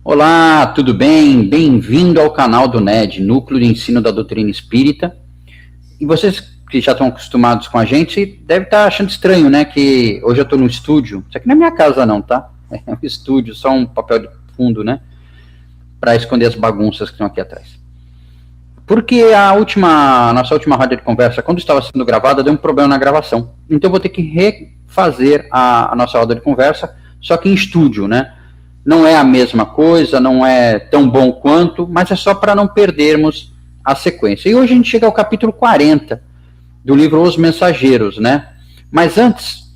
Olá, tudo bem? Bem-vindo ao canal do NED, Núcleo de Ensino da Doutrina Espírita. E vocês que já estão acostumados com a gente devem estar achando estranho, né? Que hoje eu estou no estúdio. Isso aqui não é minha casa não, tá? É um estúdio, só um papel de fundo, né? Para esconder as bagunças que estão aqui atrás. Porque a nossa última rádio de conversa, quando estava sendo gravada, deu um problema na gravação. Então eu vou ter que refazer a nossa roda de conversa, só que em estúdio, né? Não é a mesma coisa, não é tão bom quanto, mas é só para não perdermos a sequência. E hoje a gente chega ao capítulo 40 do livro Os Mensageiros, né? Mas antes,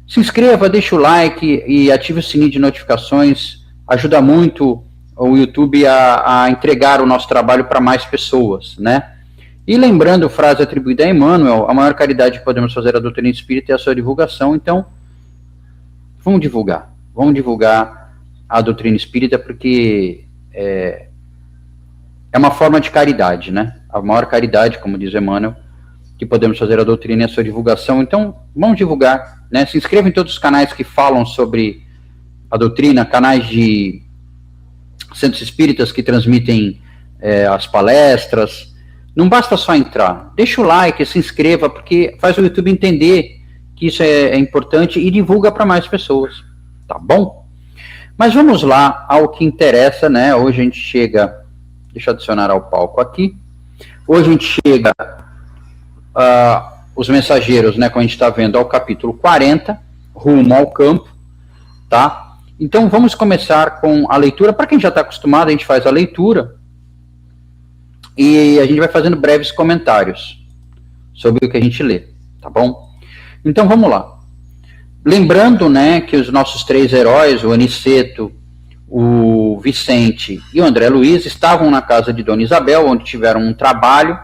se inscreva, deixa o like e ative o sininho de notificações. Ajuda muito o YouTube a entregar o nosso trabalho para mais pessoas, né? E lembrando, frase atribuída a Emmanuel, a maior caridade que podemos fazer à doutrina espírita é a sua divulgação. Então, vamos divulgar a doutrina espírita, porque é uma forma de caridade, né? A maior caridade, como diz Emmanuel, que podemos fazer a doutrina é a sua divulgação. Então, vamos divulgar, né? Se inscreva em todos os canais que falam sobre a doutrina, canais de centros espíritas que transmitem as palestras. Não basta só entrar, deixa o like, se inscreva, porque faz o YouTube entender que isso é importante e divulga para mais pessoas, tá bom? Mas vamos lá ao que interessa, né? Hoje a gente chega, deixa eu adicionar ao palco aqui, hoje a gente chega, os mensageiros, né, como a gente está vendo, ao capítulo 40, rumo ao campo, tá? Então vamos começar com a leitura. Para quem já está acostumado, a gente faz a leitura e a gente vai fazendo breves comentários sobre o que a gente lê, tá bom? Então vamos lá. Lembrando, né, que os nossos três heróis, o Aniceto, o Vicente e o André Luiz, estavam na casa de Dona Isabel, onde tiveram um trabalho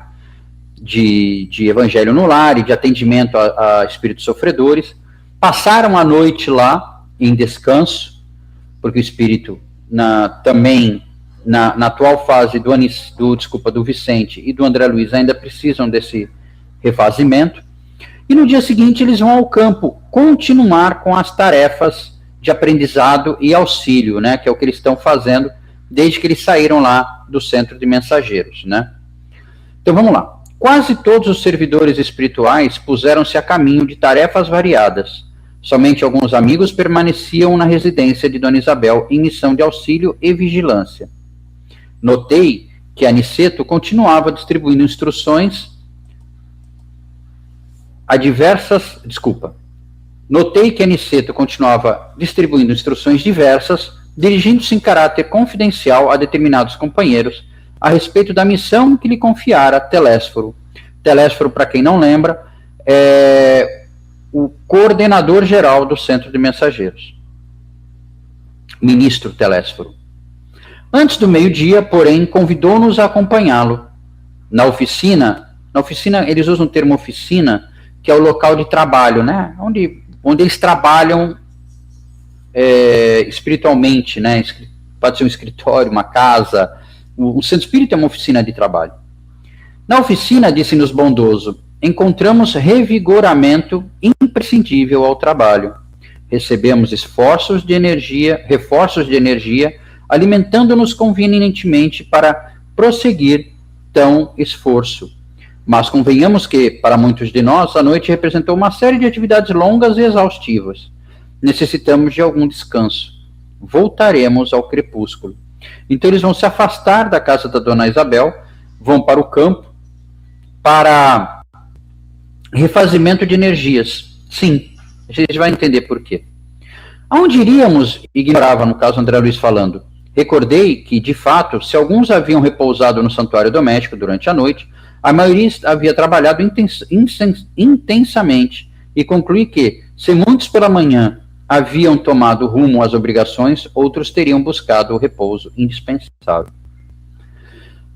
de evangelho no lar e de atendimento a espíritos sofredores. Passaram a noite lá em descanso, porque o espírito, também na atual fase do Vicente e do André Luiz, ainda precisam desse refazimento. E no dia seguinte eles vão ao campo continuar com as tarefas de aprendizado e auxílio, né, que é o que eles estão fazendo desde que eles saíram lá do centro de mensageiros, né? Então vamos lá. Quase todos os servidores espirituais puseram-se a caminho de tarefas variadas. Somente alguns amigos permaneciam na residência de Dona Isabel em missão de auxílio e vigilância. Notei que Aniceto continuava distribuindo instruções Notei que Aniceto continuava distribuindo instruções diversas, dirigindo-se em caráter confidencial a determinados companheiros a respeito da missão que lhe confiara Telésforo. Telésforo, para quem não lembra, é o coordenador geral do Centro de Mensageiros. Ministro Telésforo. Antes do meio-dia, porém, convidou-nos a acompanhá-lo. Na oficina, eles usam o termo oficina, que é o local de trabalho, né? Onde eles trabalham espiritualmente, né? Pode ser um escritório, uma casa. O centro espírita é uma oficina de trabalho. Na oficina, disse-nos bondoso, encontramos revigoramento imprescindível ao trabalho. Recebemos reforços de energia, alimentando-nos convenientemente para prosseguir tão esforço. Mas convenhamos que, para muitos de nós, a noite representou uma série de atividades longas e exaustivas. Necessitamos de algum descanso. Voltaremos ao crepúsculo. Então eles vão se afastar da casa da Dona Isabel, vão para o campo, para refazimento de energias. Sim, a gente vai entender por quê. Aonde iríamos? Ignorava, no caso, André Luiz falando. Recordei que, de fato, se alguns haviam repousado no santuário doméstico durante a noite, a maioria havia trabalhado intensamente, e concluí que, se muitos pela manhã haviam tomado rumo às obrigações, outros teriam buscado o repouso indispensável.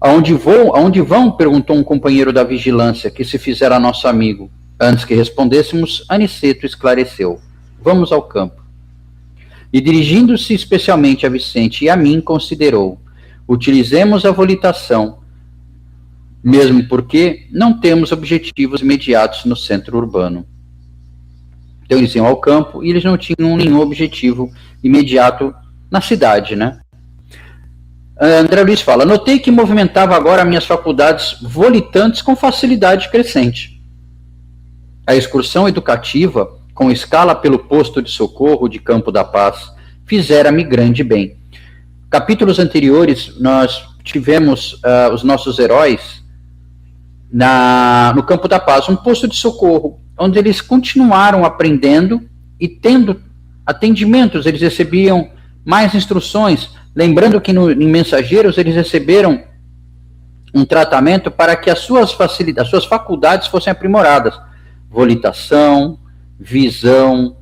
Aonde vão? Perguntou um companheiro da vigilância, que se fizera nosso amigo. Antes que respondêssemos, Aniceto esclareceu. Vamos ao campo. E dirigindo-se especialmente a Vicente e a mim, considerou. Utilizemos a volitação, mesmo porque não temos objetivos imediatos no centro urbano. Então eles iam ao campo e eles não tinham nenhum objetivo imediato na cidade, né? André Luiz fala, notei que movimentava agora minhas faculdades volitantes com facilidade crescente. A excursão educativa, com escala pelo posto de socorro de Campo da Paz, fizera-me grande bem. Capítulos anteriores, nós tivemos os nossos heróis no Campo da Paz, um posto de socorro, onde eles continuaram aprendendo e tendo atendimentos, eles recebiam mais instruções. Lembrando que em Mensageiros eles receberam um tratamento para que as suas faculdades fossem aprimoradas. Volitação, visão,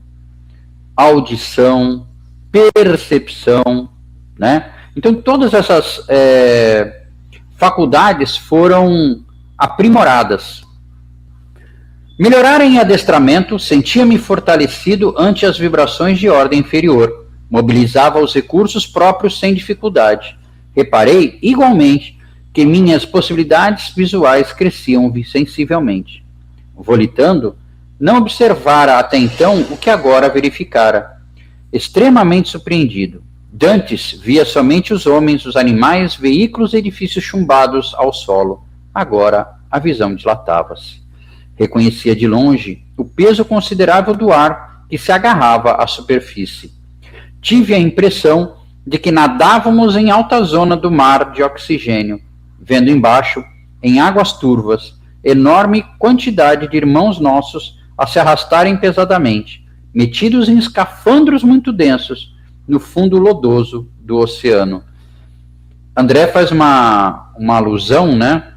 audição, percepção, né? Então todas essas faculdades foram aprimoradas. Melhorar em adestramento, sentia-me fortalecido ante as vibrações de ordem inferior. Mobilizava os recursos próprios sem dificuldade. Reparei, igualmente, que minhas possibilidades visuais cresciam sensivelmente. Volitando, não observara até então o que agora verificara. Extremamente surpreendido. Dantes via somente os homens, os animais, veículos e edifícios chumbados ao solo. Agora a visão dilatava-se. Reconhecia de longe o peso considerável do ar que se agarrava à superfície. Tive a impressão de que nadávamos em alta zona do mar de oxigênio, vendo embaixo, em águas turvas, enorme quantidade de irmãos nossos a se arrastarem pesadamente, metidos em escafandros muito densos, no fundo lodoso do oceano. André faz uma alusão, né,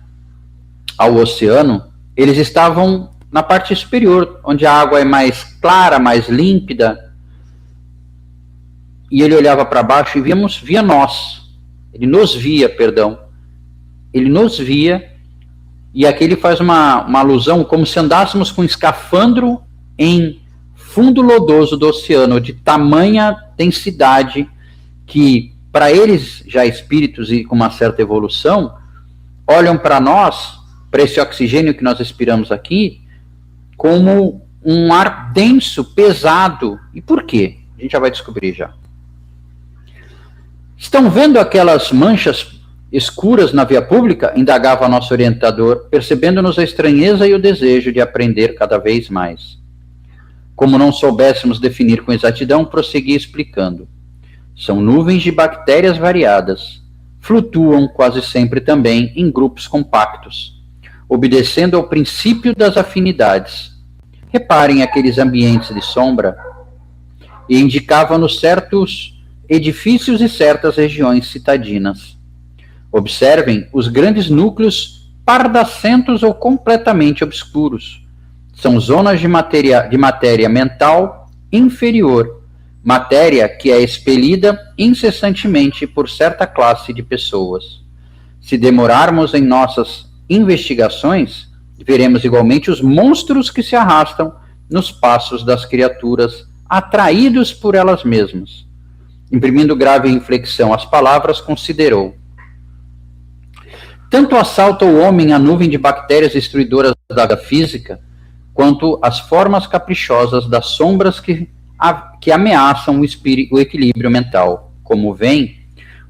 ao oceano. Eles estavam na parte superior, onde a água é mais clara, mais límpida, e ele olhava para baixo e via nós. Ele nos via, e aqui ele faz uma alusão como se andássemos com um escafandro em fundo lodoso do oceano, de tamanha densidade que, para eles, já espíritos e com uma certa evolução, olham para nós, para esse oxigênio que nós respiramos aqui, como um ar denso, pesado. E por quê? A gente já vai descobrir já. Estão vendo aquelas manchas escuras na via pública? Indagava nosso orientador, percebendo-nos a estranheza e o desejo de aprender cada vez mais. Como não soubéssemos definir com exatidão, prossegui explicando. São nuvens de bactérias variadas. Flutuam quase sempre também em grupos compactos, obedecendo ao princípio das afinidades. Reparem aqueles ambientes de sombra, e indicava-nos certos edifícios e certas regiões citadinas. Observem os grandes núcleos pardacentos ou completamente obscuros. São zonas de matéria mental inferior, matéria que é expelida incessantemente por certa classe de pessoas. Se demorarmos em nossas investigações, veremos igualmente os monstros que se arrastam nos passos das criaturas, atraídos por elas mesmas. Imprimindo grave inflexão às palavras, considerou. Tanto assalta o homem a nuvem de bactérias destruidoras da física, quanto as formas caprichosas das sombras que ameaçam o equilíbrio mental. Como vem,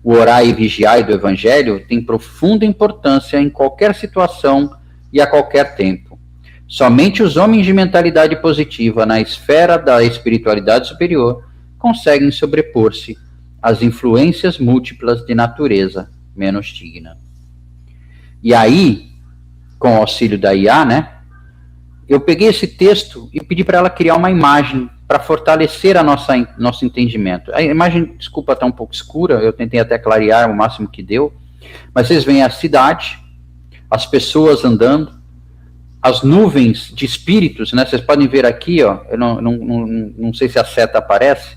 o orai e vigiai do Evangelho tem profunda importância em qualquer situação e a qualquer tempo. Somente os homens de mentalidade positiva na esfera da espiritualidade superior conseguem sobrepor-se às influências múltiplas de natureza menos digna. E aí, com o auxílio da IA, né, eu peguei esse texto e pedi para ela criar uma imagem para fortalecer nosso entendimento. A imagem, desculpa, está um pouco escura, eu tentei até clarear o máximo que deu, mas vocês veem a cidade, as pessoas andando, as nuvens de espíritos, né? Vocês podem ver aqui, ó, eu não sei se a seta aparece,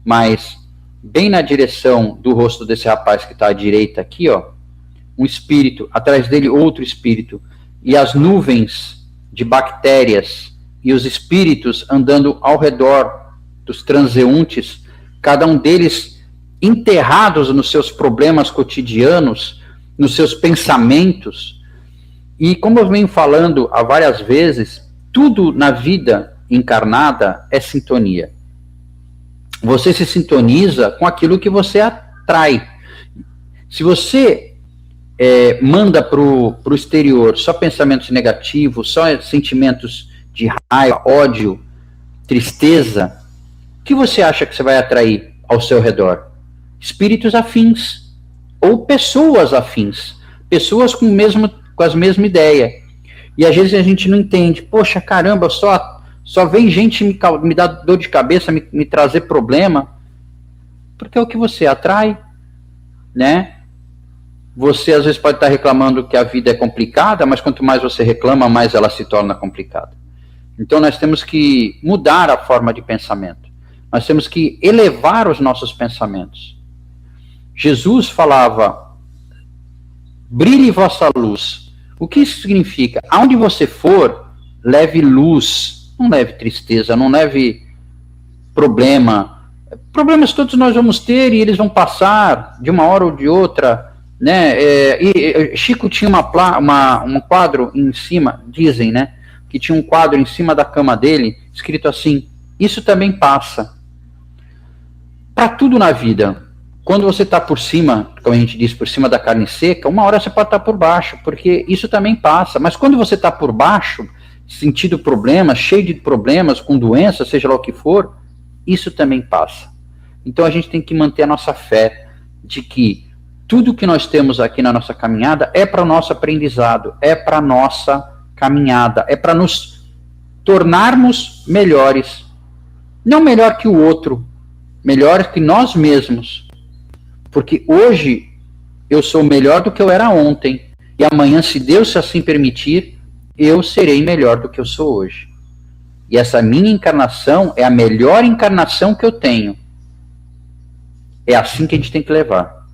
mas bem na direção do rosto desse rapaz que está à direita aqui, ó, um espírito, atrás dele outro espírito, e as nuvens de bactérias e os espíritos andando ao redor dos transeuntes, cada um deles enterrados nos seus problemas cotidianos, nos seus pensamentos. E como eu venho falando há várias vezes, tudo na vida encarnada é sintonia. Você se sintoniza com aquilo que você atrai. Se você manda para o exterior só pensamentos negativos, só sentimentos de raiva, ódio, tristeza, o que você acha que você vai atrair ao seu redor? Espíritos afins ou pessoas afins, pessoas com as mesmas ideias. E às vezes a gente não entende, poxa, caramba, só vem gente me dar dor de cabeça, me trazer problema, porque é o que você atrai, né? Você às vezes pode estar reclamando que a vida é complicada, mas quanto mais você reclama, mais ela se torna complicada. Então nós temos que mudar a forma de pensamento. Nós temos que elevar os nossos pensamentos. Jesus falava, brilhe vossa luz. O que isso significa? Aonde você for, leve luz, não leve tristeza, não leve problema. Problemas todos nós vamos ter e eles vão passar de uma hora ou de outra, né? Chico tinha um quadro em cima, dizem, né? Que tinha um quadro em cima da cama dele, escrito assim, isso também passa. Para tudo na vida, quando você está por cima, como a gente diz, por cima da carne seca, uma hora você pode estar por baixo, porque isso também passa. Mas quando você está por baixo, sentindo problemas, cheio de problemas, com doença, seja lá o que for, isso também passa. Então a gente tem que manter a nossa fé de que tudo que nós temos aqui na nossa caminhada é para o nosso aprendizado, é para a nossa caminhada, é para nos tornarmos melhores. Não melhor que o outro, melhor que nós mesmos. Porque hoje eu sou melhor do que eu era ontem. E amanhã, se Deus assim permitir, eu serei melhor do que eu sou hoje. E essa minha encarnação é a melhor encarnação que eu tenho. É assim que a gente tem que levar.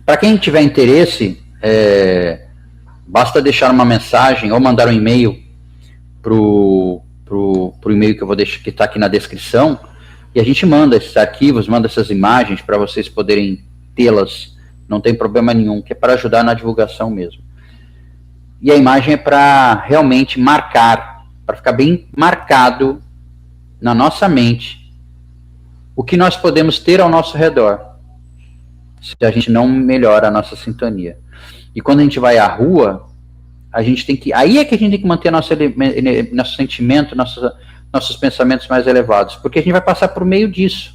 Para quem tiver interesse, basta deixar uma mensagem ou mandar um e-mail pro e-mail que eu vou deixar, que está aqui na descrição, e a gente manda esses arquivos, manda essas imagens para vocês poderem tê-las, não tem problema nenhum, que é para ajudar na divulgação mesmo. E a imagem é para realmente marcar, para ficar bem marcado na nossa mente o que nós podemos ter ao nosso redor, se a gente não melhora a nossa sintonia. E quando a gente vai à rua, a gente tem que, aí é que a gente tem que manter nosso sentimento, nossos pensamentos mais elevados, porque a gente vai passar por meio disso,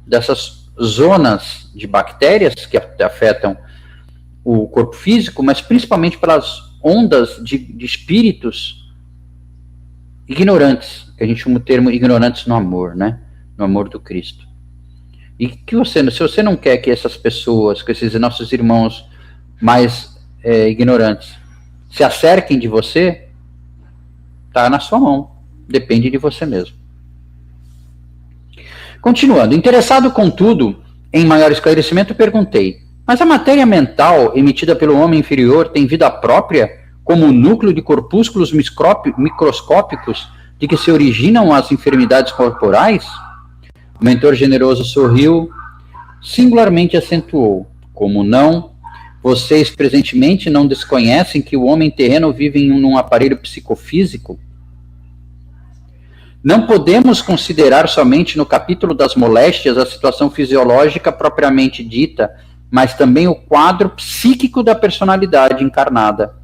dessas zonas de bactérias que afetam o corpo físico, mas principalmente pelas ondas de espíritos ignorantes, que a gente chama o termo ignorantes no amor, né? No amor do Cristo. E que se você não quer que essas pessoas, que esses nossos irmãos mais ignorantes se acerquem de você, está na sua mão, depende de você mesmo. Continuando, interessado contudo em maior esclarecimento, perguntei, mas a matéria mental emitida pelo homem inferior tem vida própria, como o núcleo de corpúsculos microscópicos de que se originam as enfermidades corporais? O mentor generoso sorriu, singularmente acentuou, como não? Vocês presentemente não desconhecem que o homem terreno vive num aparelho psicofísico? Não podemos considerar somente no capítulo das moléstias a situação fisiológica propriamente dita, mas também o quadro psíquico da personalidade encarnada.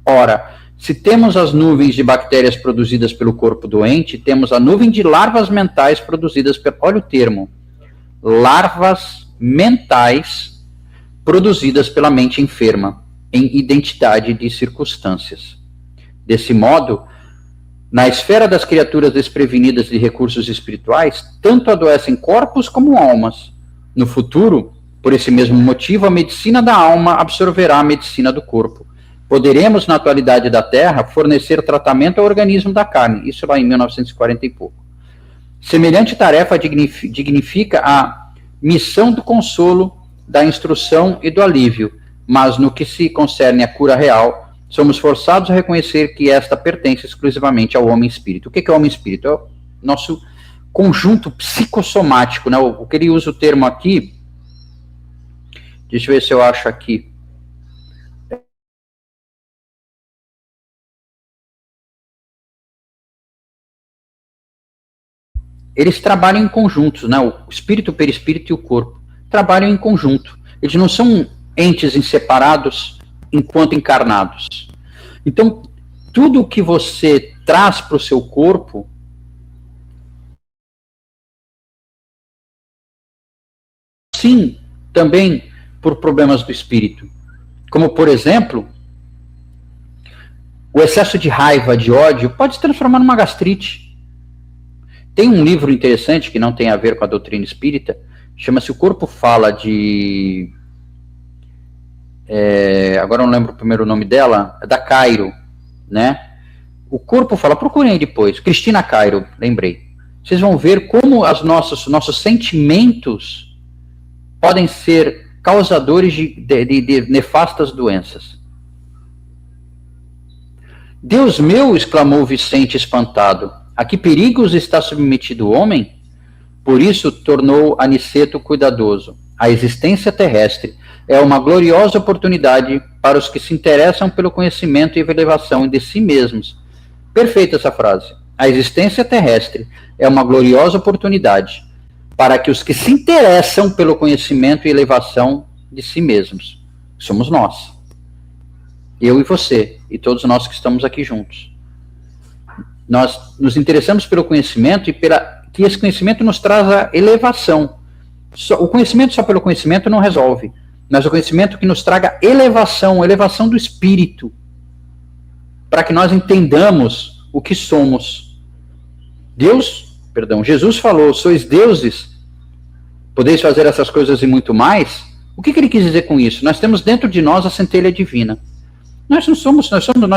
Ora, se temos as nuvens de bactérias produzidas pelo corpo doente, temos a nuvem de larvas mentais produzidas pelo... Olha o termo. Larvas mentais produzidas pela mente enferma, em identidade de circunstâncias. Desse modo, na esfera das criaturas desprevenidas de recursos espirituais, tanto adoecem corpos como almas. No futuro, por esse mesmo motivo, a medicina da alma absorverá a medicina do corpo. Poderemos, na atualidade da Terra, fornecer tratamento ao organismo da carne. Isso lá em 1940 e pouco. Semelhante tarefa dignifica a missão do consolo, da instrução e do alívio, mas no que se concerne à cura real, somos forçados a reconhecer que esta pertence exclusivamente ao homem-espírito. O que é o homem-espírito? É o nosso conjunto psicossomático, né? O que ele usa o termo aqui, deixa eu ver se eu acho aqui. Eles trabalham em conjuntos, né? O espírito, o perispírito e o corpo. trabalham em conjunto. Eles não são entes separados enquanto encarnados. Então, tudo que você traz para o seu corpo, sim, também por problemas do espírito. Como, por exemplo, o excesso de raiva, de ódio, pode se transformar numa gastrite. Tem um livro interessante que não tem a ver com a doutrina espírita, chama-se O Corpo Fala, de... agora eu não lembro o primeiro nome dela, é da Cairo, né? O Corpo Fala, procurem aí depois, Cristina Cairo, lembrei. Vocês vão ver como nossos sentimentos podem ser causadores de nefastas doenças. Deus meu, exclamou Vicente espantado, a que perigos está submetido o homem? Por isso tornou Aniceto cuidadoso. A existência terrestre é uma gloriosa oportunidade para os que se interessam pelo conhecimento e elevação de si mesmos. Perfeita essa frase. A existência terrestre é uma gloriosa oportunidade para que os que se interessam pelo conhecimento e elevação de si mesmos. Somos nós. Eu e você, e todos nós que estamos aqui juntos. Nós nos interessamos pelo conhecimento e que esse conhecimento nos traz a elevação. O conhecimento só pelo conhecimento não resolve, mas o conhecimento que nos traga elevação do espírito, para que nós entendamos o que somos. Jesus falou, sois deuses, podeis fazer essas coisas e muito mais. O que ele quis dizer com isso? Nós temos dentro de nós a centelha divina. Nós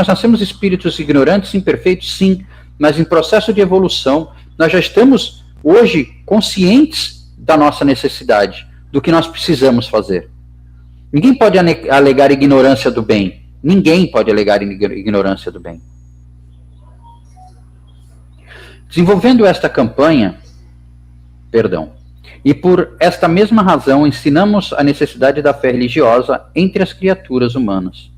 nascemos espíritos ignorantes, imperfeitos, sim, mas em processo de evolução. Nós já estamos hoje conscientes da nossa necessidade, do que nós precisamos fazer. Ninguém pode alegar ignorância do bem. Ninguém pode alegar ignorância do bem. Desenvolvendo esta campanha, e por esta mesma razão ensinamos a necessidade da fé religiosa entre as criaturas humanas.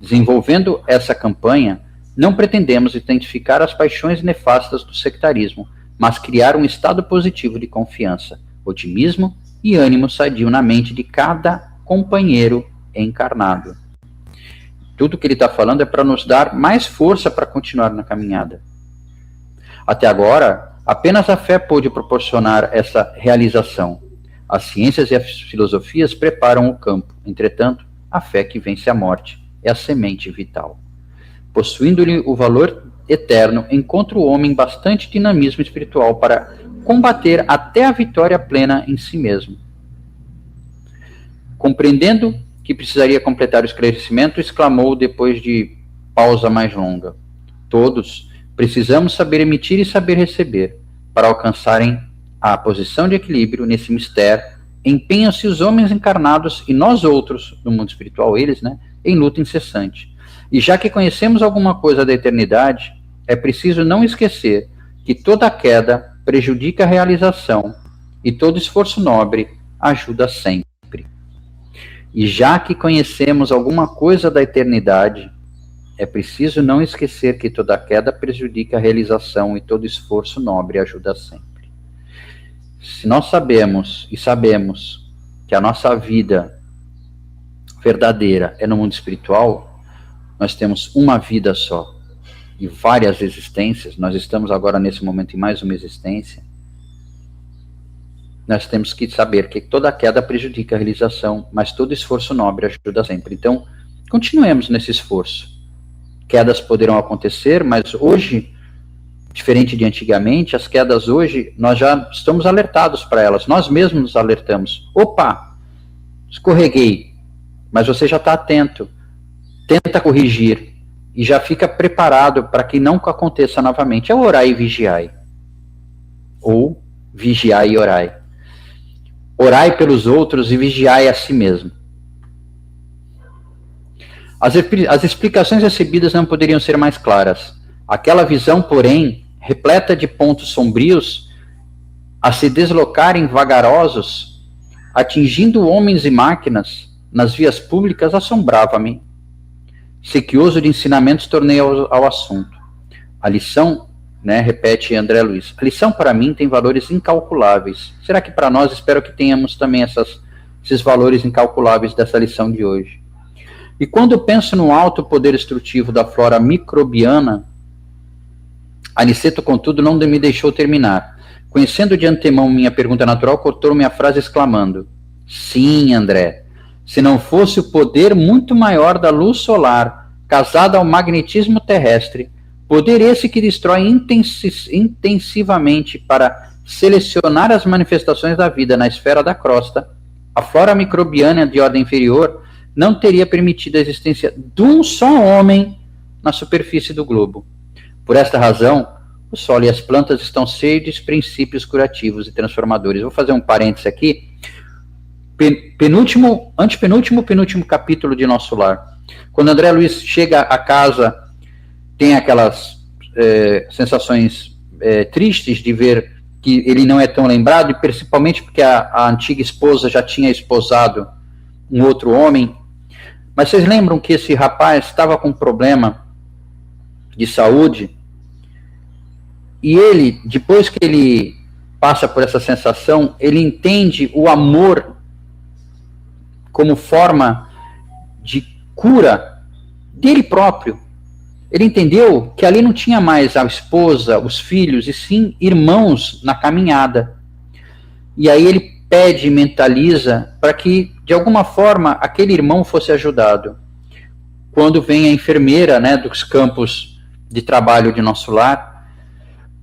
Desenvolvendo essa campanha, não pretendemos identificar as paixões nefastas do sectarismo, mas criar um estado positivo de confiança, otimismo e ânimo sadio na mente de cada companheiro encarnado. Tudo que ele está falando é para nos dar mais força para continuar na caminhada. Até agora, apenas a fé pôde proporcionar essa realização. As ciências e as filosofias preparam o campo. Entretanto, a fé que vence a morte é a semente vital. Possuindo-lhe o valor eterno, encontra o homem bastante dinamismo espiritual para combater até a vitória plena em si mesmo. Compreendendo que precisaria completar o esclarecimento, exclamou depois de pausa mais longa. Todos precisamos saber emitir e saber receber. Para alcançarem a posição de equilíbrio nesse mistério, empenham-se os homens encarnados e nós outros, no mundo espiritual, eles, né, em luta incessante. E já que conhecemos alguma coisa da eternidade, é preciso não esquecer que toda queda prejudica a realização e todo esforço nobre ajuda sempre. E já que conhecemos alguma coisa da eternidade, é preciso não esquecer que toda queda prejudica a realização e todo esforço nobre ajuda sempre. Se nós sabemos que a nossa vida verdadeira é no mundo espiritual, nós temos uma vida só e várias existências. Nós estamos agora nesse momento em mais uma existência. Nós temos que saber que toda queda prejudica a realização, mas todo esforço nobre ajuda sempre. Então, continuemos nesse esforço. Quedas poderão acontecer, mas hoje, diferente de antigamente, as quedas hoje, nós já estamos alertados para elas. Nós mesmos nos alertamos. Opa, escorreguei, mas você já está atento. Tenta corrigir e já fica preparado para que não aconteça novamente. É orai e vigiai. Ou vigiai e orai. Orai pelos outros e vigiai a si mesmo. As explicações recebidas não poderiam ser mais claras. Aquela visão, porém, repleta de pontos sombrios, a se deslocarem vagarosos, atingindo homens e máquinas nas vias públicas, assombrava-me. Sequioso de ensinamentos, tornei ao assunto. A lição, repete André Luiz, a lição para mim tem valores incalculáveis. Será que para nós, espero que tenhamos também essas esses valores incalculáveis dessa lição de hoje. E quando eu penso no alto poder instrutivo da flora microbiana, Aniceto, contudo, não me deixou terminar. Conhecendo de antemão minha pergunta natural, cortou minha frase exclamando: sim, André, se não fosse o poder muito maior da luz solar, casada ao magnetismo terrestre, poder esse que destrói intensivamente para selecionar as manifestações da vida na esfera da crosta, a flora microbiana de ordem inferior não teria permitido a existência de um só homem na superfície do globo. Por esta razão, o solo e as plantas estão cheios de princípios curativos e transformadores. Vou fazer um parênteses aqui. Penúltimo capítulo de Nosso Lar. Quando André Luiz chega a casa, tem aquelas sensações tristes de ver que ele não é tão lembrado, e principalmente porque a antiga esposa já tinha esposado um outro homem. Mas vocês lembram que esse rapaz estava com um problema de saúde, e ele, depois que ele passa por essa sensação, ele entende o amor como forma de cura dele próprio. Ele entendeu que ali não tinha mais a esposa, os filhos, e sim irmãos na caminhada. E aí ele pede e mentaliza para que, de alguma forma, aquele irmão fosse ajudado. Quando vem a enfermeira, né, dos campos de trabalho de Nosso Lar,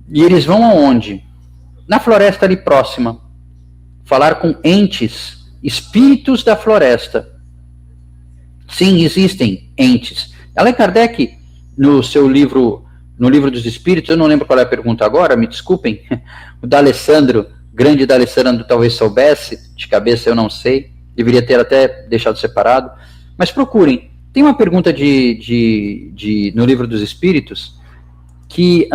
e eles vão aonde? Na floresta ali próxima, falar com entes, espíritos da floresta. Sim, existem entes. Allan Kardec, no seu livro, no Livro dos Espíritos, eu não lembro qual é a pergunta agora, me desculpem, o D'Alessandro, grande D'Alessandro talvez soubesse, de cabeça eu não sei, deveria ter até deixado separado, mas procurem. Tem uma pergunta no Livro dos Espíritos, que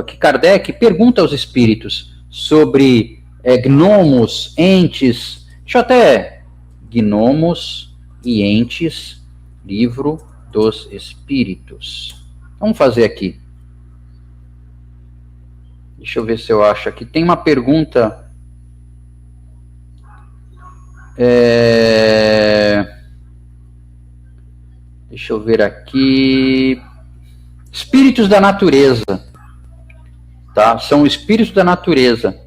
que Kardec pergunta aos espíritos sobre gnomos, entes, deixa eu até, gnomos e entes, Livro dos Espíritos. Vamos fazer aqui. Deixa eu ver se eu acho aqui. Tem uma pergunta. Deixa eu ver aqui. Espíritos da natureza. Tá? São espíritos da natureza.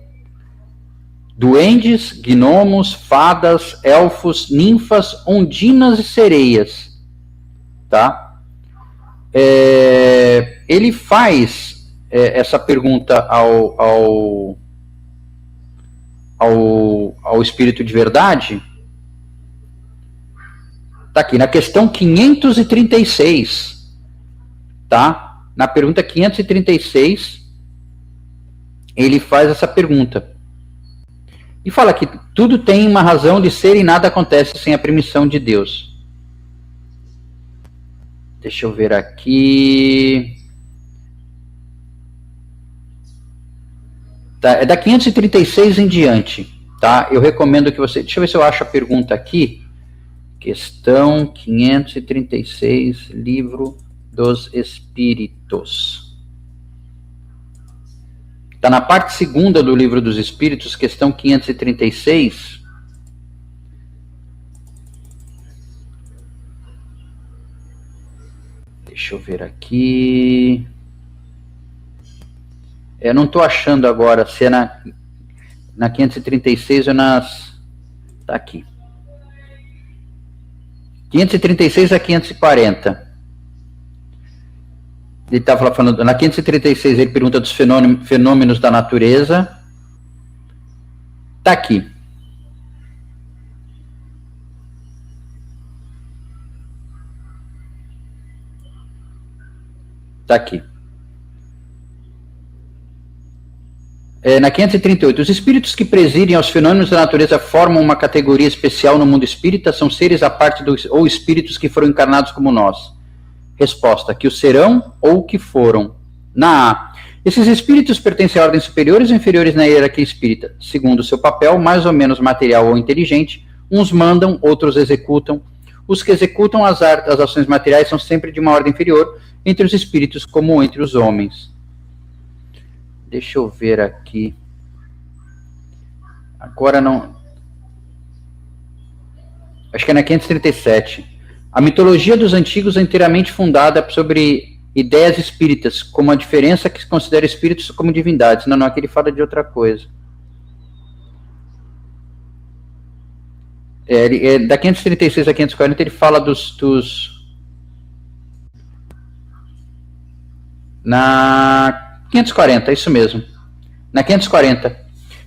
Duendes, gnomos, fadas, elfos, ninfas, ondinas e sereias. Tá? Ele faz essa pergunta ao espírito de verdade. Tá aqui, na questão 536, tá? Na pergunta 536, ele faz essa pergunta. E fala que tudo tem uma razão de ser e nada acontece sem a permissão de Deus. Deixa eu ver aqui. Tá, é da 536 em diante, tá? Eu recomendo que você... Deixa eu ver se eu acho a pergunta aqui. Questão 536, Livro dos Espíritos. Está na parte segunda do Livro dos Espíritos, questão 536. Deixa eu ver aqui. Eu não estou achando agora se é na 536 ou nas... Está aqui. 536 a 540. Ele estava falando, na 536 ele pergunta dos fenômenos da natureza. Está aqui. Está aqui. Na 538, os espíritos que presidem aos fenômenos da natureza formam uma categoria especial no mundo espírita, são seres à parte ou espíritos que foram encarnados como nós. Resposta, que o serão ou que foram. Na A, esses espíritos pertencem a ordens superiores ou inferiores na hierarquia espírita. Segundo seu papel, mais ou menos material ou inteligente, uns mandam, outros executam. Os que executam as ações materiais são sempre de uma ordem inferior entre os espíritos como entre os homens. Deixa eu ver aqui. Agora não... acho que é na 537. A mitologia dos antigos é inteiramente fundada sobre ideias espíritas, como a diferença que se considera espíritos como divindades. Não, aqui ele fala de outra coisa. Da 536 a 540 ele fala na 540, isso mesmo. Na 540,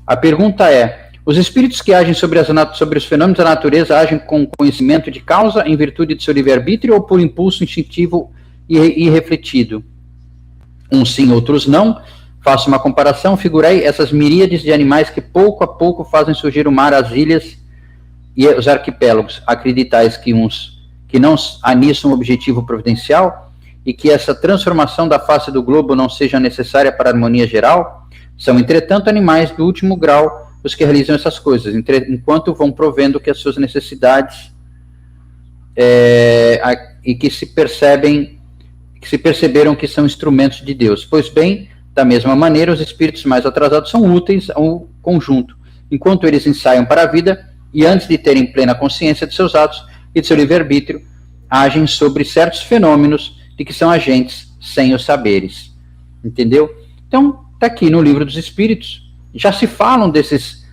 a pergunta é: os espíritos que agem sobre os fenômenos da natureza agem com conhecimento de causa, em virtude de seu livre-arbítrio, ou por impulso instintivo e refletido? Uns sim, outros não. Faço uma comparação. Figurai essas miríades de animais que pouco a pouco fazem surgir o mar, as ilhas e os arquipélagos. Acreditais que não há nisso um objetivo providencial e que essa transformação da face do globo não seja necessária para a harmonia geral? São, entretanto, animais do último grau os que realizam essas coisas, enquanto vão provendo que as suas necessidades e que se perceberam que são instrumentos de Deus. Pois bem, da mesma maneira, os espíritos mais atrasados são úteis ao conjunto, enquanto eles ensaiam para a vida e, antes de terem plena consciência de seus atos e de seu livre-arbítrio, agem sobre certos fenômenos de que são agentes sem os saberes. Entendeu? Então, está aqui no Livro dos Espíritos. Já se falam desses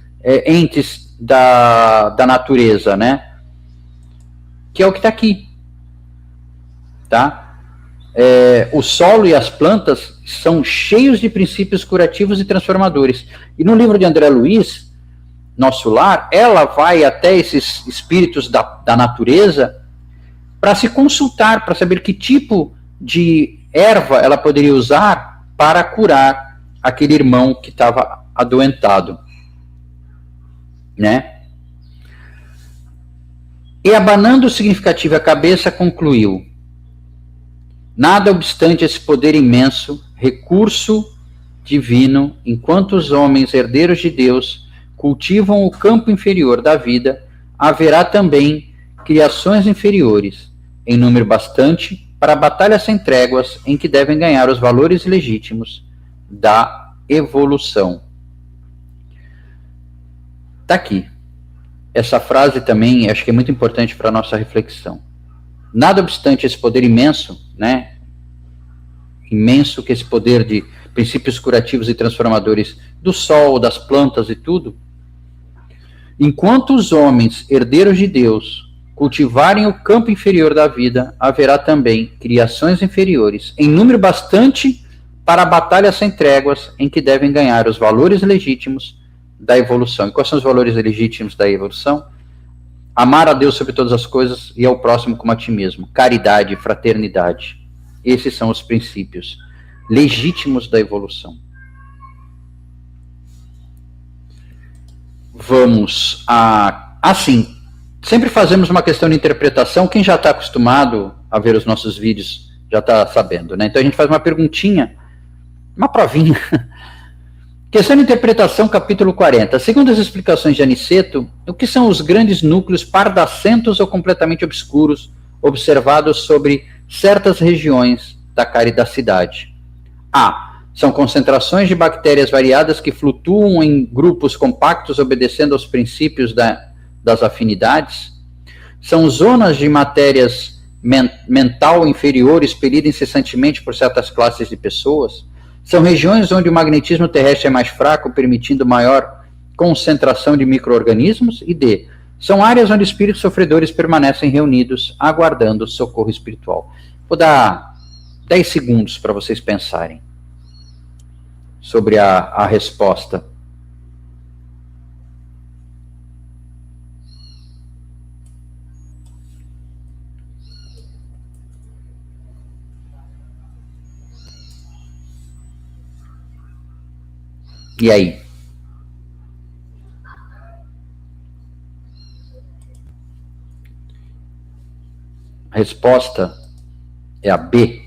entes da natureza, né? Que é o que está aqui. Tá? O solo e as plantas são cheios de princípios curativos e transformadores. E no livro de André Luiz, Nosso Lar, ela vai até esses espíritos da natureza para se consultar, para saber que tipo de erva ela poderia usar para curar aquele irmão que estava adoentado, né? E, abanando significativa a cabeça, concluiu: nada obstante esse poder imenso, recurso divino, enquanto os homens herdeiros de Deus cultivam o campo inferior da vida, haverá também criações inferiores, em número bastante, para a batalha sem tréguas em que devem ganhar os valores legítimos da evolução. Está aqui. Essa frase também acho que é muito importante para a nossa reflexão. Nada obstante esse poder imenso, né? Imenso que esse poder de princípios curativos e transformadores do sol, das plantas e tudo, enquanto os homens, herdeiros de Deus, cultivarem o campo inferior da vida, haverá também criações inferiores, em número bastante para a batalha sem tréguas, em que devem ganhar os valores legítimos da evolução. E quais são os valores legítimos da evolução? Amar a Deus sobre todas as coisas e ao próximo como a ti mesmo. Caridade, fraternidade. Esses são os princípios legítimos da evolução. Vamos a... Assim, sempre fazemos uma questão de interpretação. Quem já está acostumado a ver os nossos vídeos já está sabendo, né? Então a gente faz uma perguntinha, uma provinha. Questão de interpretação, capítulo 40. Segundo as explicações de Aniceto, o que são os grandes núcleos pardacentos ou completamente obscuros observados sobre certas regiões da caridacidade? A. São concentrações de bactérias variadas que flutuam em grupos compactos obedecendo aos princípios das afinidades? São zonas de matérias mental inferior expelida incessantemente por certas classes de pessoas? São regiões onde o magnetismo terrestre é mais fraco, permitindo maior concentração de micro-organismos? E D. São áreas onde espíritos sofredores permanecem reunidos, aguardando socorro espiritual. Vou dar 10 segundos para vocês pensarem sobre a resposta. E aí? A resposta é a B.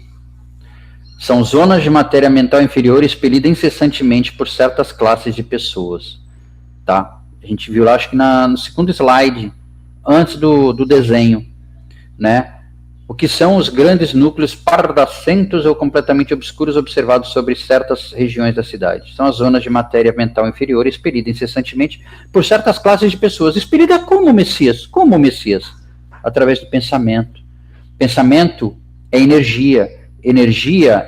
São zonas de matéria mental inferior expelida incessantemente por certas classes de pessoas. Tá? A gente viu lá, acho que no segundo slide, antes do desenho, né? O que são os grandes núcleos pardacentos ou completamente obscuros observados sobre certas regiões da cidade? São as zonas de matéria mental inferior expelida incessantemente por certas classes de pessoas. Expelida como, Messias? Como, Messias? através do pensamento. Pensamento é energia. Energia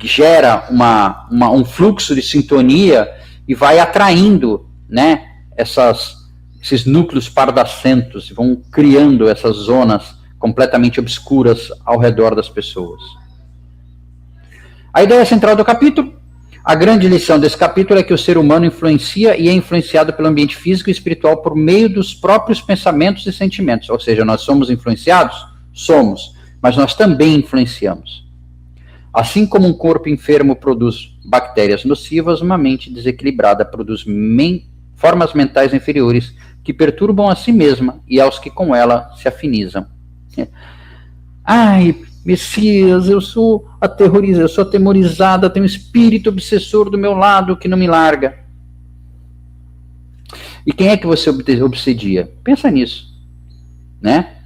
gera um fluxo de sintonia e vai atraindo, né, esses núcleos pardacentos, vão criando essas zonas completamente obscuras ao redor das pessoas. A ideia central do capítulo, a grande lição desse capítulo é que o ser humano influencia e é influenciado pelo ambiente físico e espiritual por meio dos próprios pensamentos e sentimentos. Ou seja, nós somos influenciados? Somos, mas nós também influenciamos. Assim como um corpo enfermo produz bactérias nocivas, uma mente desequilibrada produz formas mentais inferiores que perturbam a si mesma e aos que com ela se afinizam. Ai, Messias, eu sou atemorizada, tenho um espírito obsessor do meu lado que não me larga. E quem é que você obsedia? Pensa nisso, né?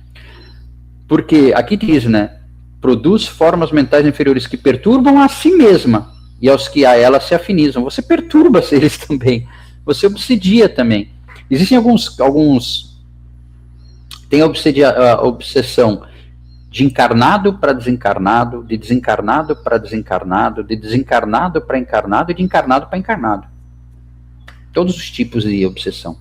Porque aqui diz, né? Produz formas mentais inferiores que perturbam a si mesma e aos que a ela se afinizam. Você perturba eles também. Você obsedia também. Existem alguns tem a obsessão de encarnado para desencarnado, de desencarnado para desencarnado, de desencarnado para encarnado e de encarnado para encarnado. Todos os tipos de obsessão.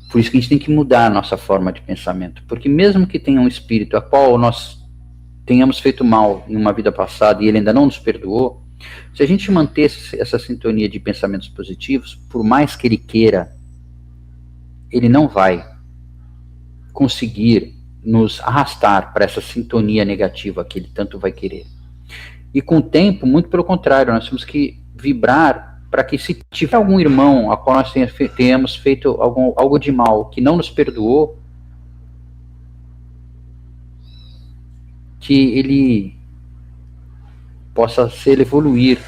Por isso que a gente tem que mudar a nossa forma de pensamento. Porque mesmo que tenha um espírito a qual nós tenhamos feito mal em uma vida passada e ele ainda não nos perdoou, se a gente manter essa sintonia de pensamentos positivos, por mais que ele queira, ele não vai conseguir nos arrastar para essa sintonia negativa que ele tanto vai querer. E com o tempo, muito pelo contrário, nós temos que vibrar para que se tiver algum irmão a qual nós tenhamos feito algo de mal, que não nos perdoou, que ele possa evoluir,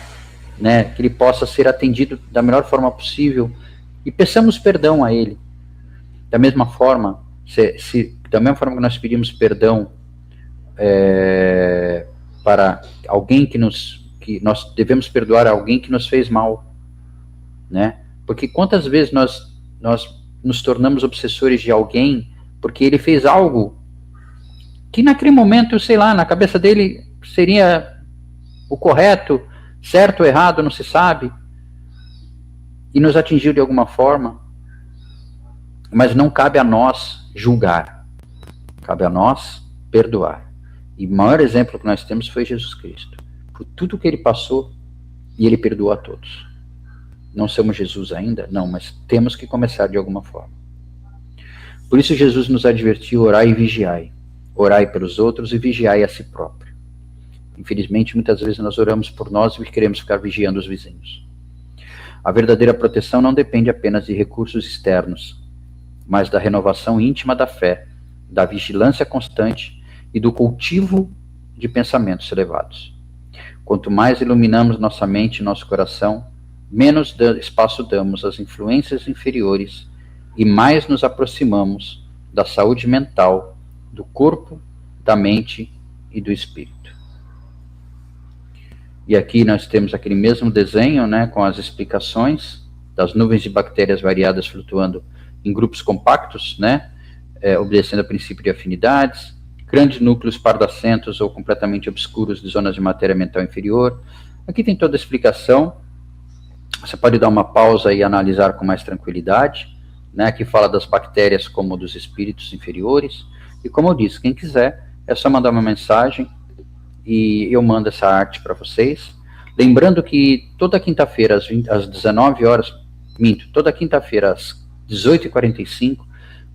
né? Que ele possa ser atendido da melhor forma possível e peçamos perdão a ele. Da mesma forma, da mesma forma que nós pedimos perdão para alguém que nós devemos perdoar alguém que nos fez mal, né? Porque quantas vezes nós nos tornamos obsessores de alguém porque ele fez algo que naquele momento, sei lá, na cabeça dele seria o correto, certo ou errado, não se sabe, e nos atingiu de alguma forma, mas não cabe a nós julgar, cabe a nós perdoar. E o maior exemplo que nós temos foi Jesus Cristo, por tudo que ele passou, e ele perdoou a todos. Não somos Jesus ainda? Não, mas temos que começar de alguma forma. Por isso Jesus nos advertiu: orai e vigiai. Orai pelos outros e vigiai a si próprio. Infelizmente, muitas vezes nós oramos por nós e queremos ficar vigiando os vizinhos. A verdadeira proteção não depende apenas de recursos externos, mas da renovação íntima da fé, da vigilância constante e do cultivo de pensamentos elevados. Quanto mais iluminamos nossa mente e nosso coração, menos espaço damos às influências inferiores e mais nos aproximamos da saúde mental, do corpo, da mente e do espírito. E aqui nós temos aquele mesmo desenho, né, com as explicações das nuvens de bactérias variadas flutuando em grupos compactos, né, obedecendo ao princípio de afinidades, grandes núcleos pardacentos ou completamente obscuros de zonas de matéria mental inferior. Aqui tem toda a explicação. Você pode dar uma pausa e analisar com mais tranquilidade, né? Aqui fala das bactérias como dos espíritos inferiores. E como eu disse, quem quiser, é só mandar uma mensagem e eu mando essa arte para vocês. Lembrando que toda quinta-feira, às 19 horas, toda quinta-feira, às 18h45,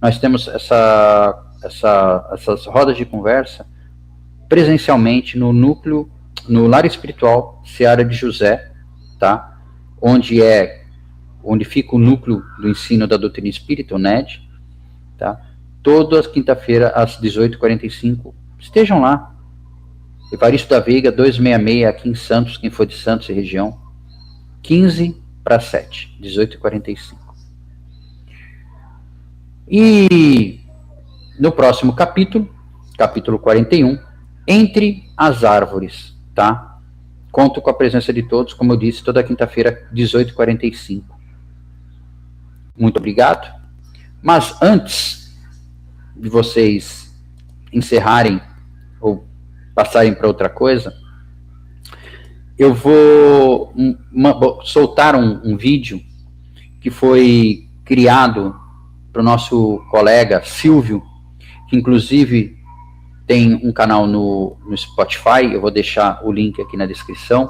nós temos essas rodas de conversa presencialmente no núcleo, no Lar Espiritual Seara de José, tá? Onde fica o núcleo do ensino da doutrina espírita, o NED, tá? Todas as quinta-feiras, às 18h45, estejam lá. Evaristo da Veiga, 266, aqui em Santos, quem for de Santos e região, 6:45, 18h45. E no próximo capítulo, capítulo 41, Entre as Árvores, tá? Conto com a presença de todos, como eu disse, toda quinta-feira, 18h45. Muito obrigado. Mas antes, de vocês encerrarem ou passarem para outra coisa, eu vou soltar um vídeo que foi criado para o nosso colega Silvio, que inclusive tem um canal no Spotify, eu vou deixar o link aqui na descrição,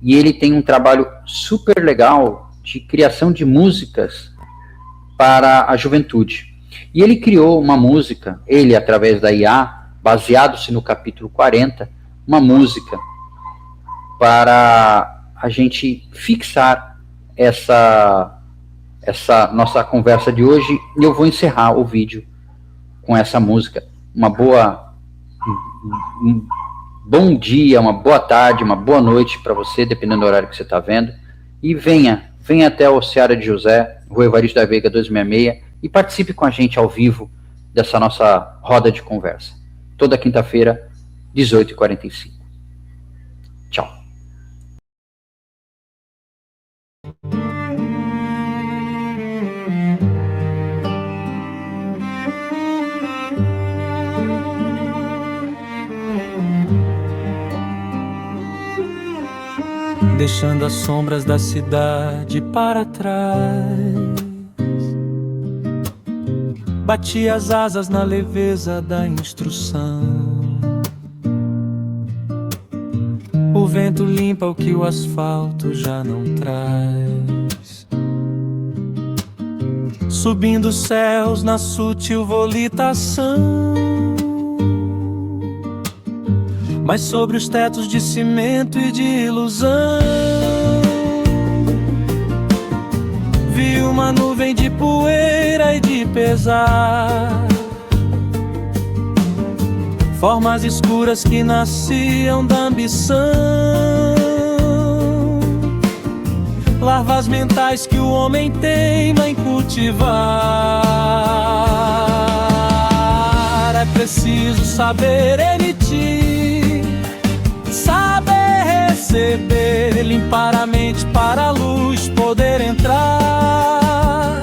e ele tem um trabalho super legal de criação de músicas para a juventude. E ele criou uma música, ele através da IA, baseado-se no capítulo 40, uma música para a gente fixar essa nossa conversa de hoje, e eu vou encerrar o vídeo com essa música. Um bom dia, uma boa tarde, uma boa noite para você, dependendo do horário que você está vendo, e venha até o Seara de José, Rua Evaristo da Veiga 266, e participe com a gente ao vivo dessa nossa roda de conversa. Toda quinta-feira, 18h45. Tchau. Deixando as sombras da cidade para trás, bati as asas na leveza da instrução. O vento limpa o que o asfalto já não traz, subindo os céus na sutil volitação. Mas sobre os tetos de cimento e de ilusão, vi uma nuvem de poeira e de pesar, formas escuras que nasciam da ambição, larvas mentais que o homem teima em cultivar. É preciso saber emitir, saber receber, limpar a mente para a luz poder entrar.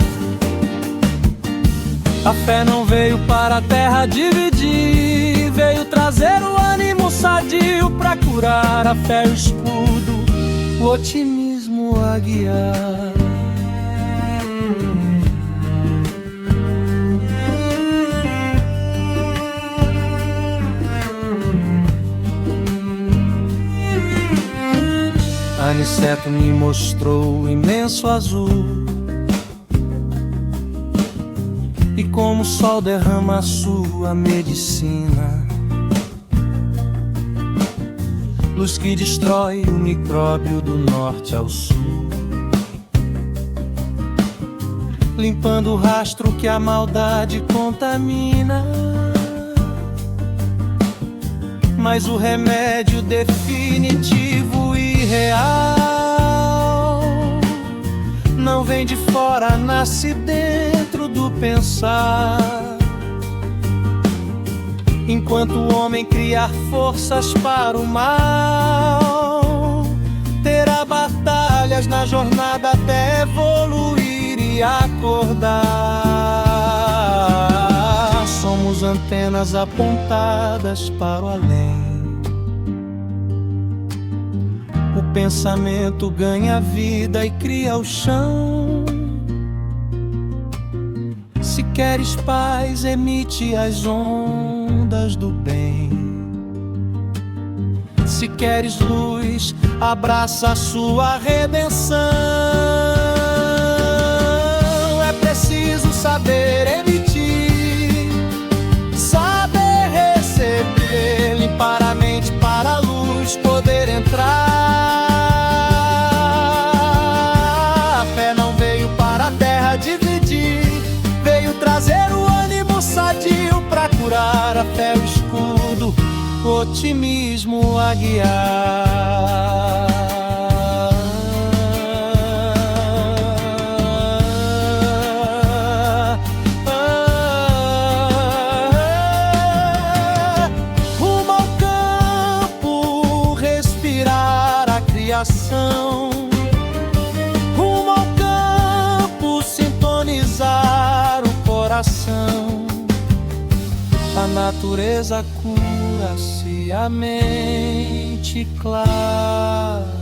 A fé não veio para a terra dividir, veio trazer o ânimo sadio para curar. A fé é o escudo, o otimismo a guiar. Aniceto me mostrou o imenso azul, e como o sol derrama a sua medicina, luz que destrói o micróbio do norte ao sul, limpando o rastro que a maldade contamina. Mas o remédio definitivo e real não vem de fora, nasce dentro do pensar. Enquanto o homem criar forças para o mal, terá batalhas na jornada até evoluir e acordar. Somos antenas apontadas para o além. O pensamento ganha vida e cria o chão. Se queres paz, emite as ondas do bem. Se queres luz, abraça a sua redenção. É preciso saber emitir, saber receber, limpar a mente para a luz poder entrar. A fé não veio para a terra dividir, veio trazer o ânimo sadio para curar. A fé é o escudo, o otimismo a guiar. Rumo ao campo, respirar a criação. Rumo ao campo, sintonizar o coração. natureza cura se a mente clarear.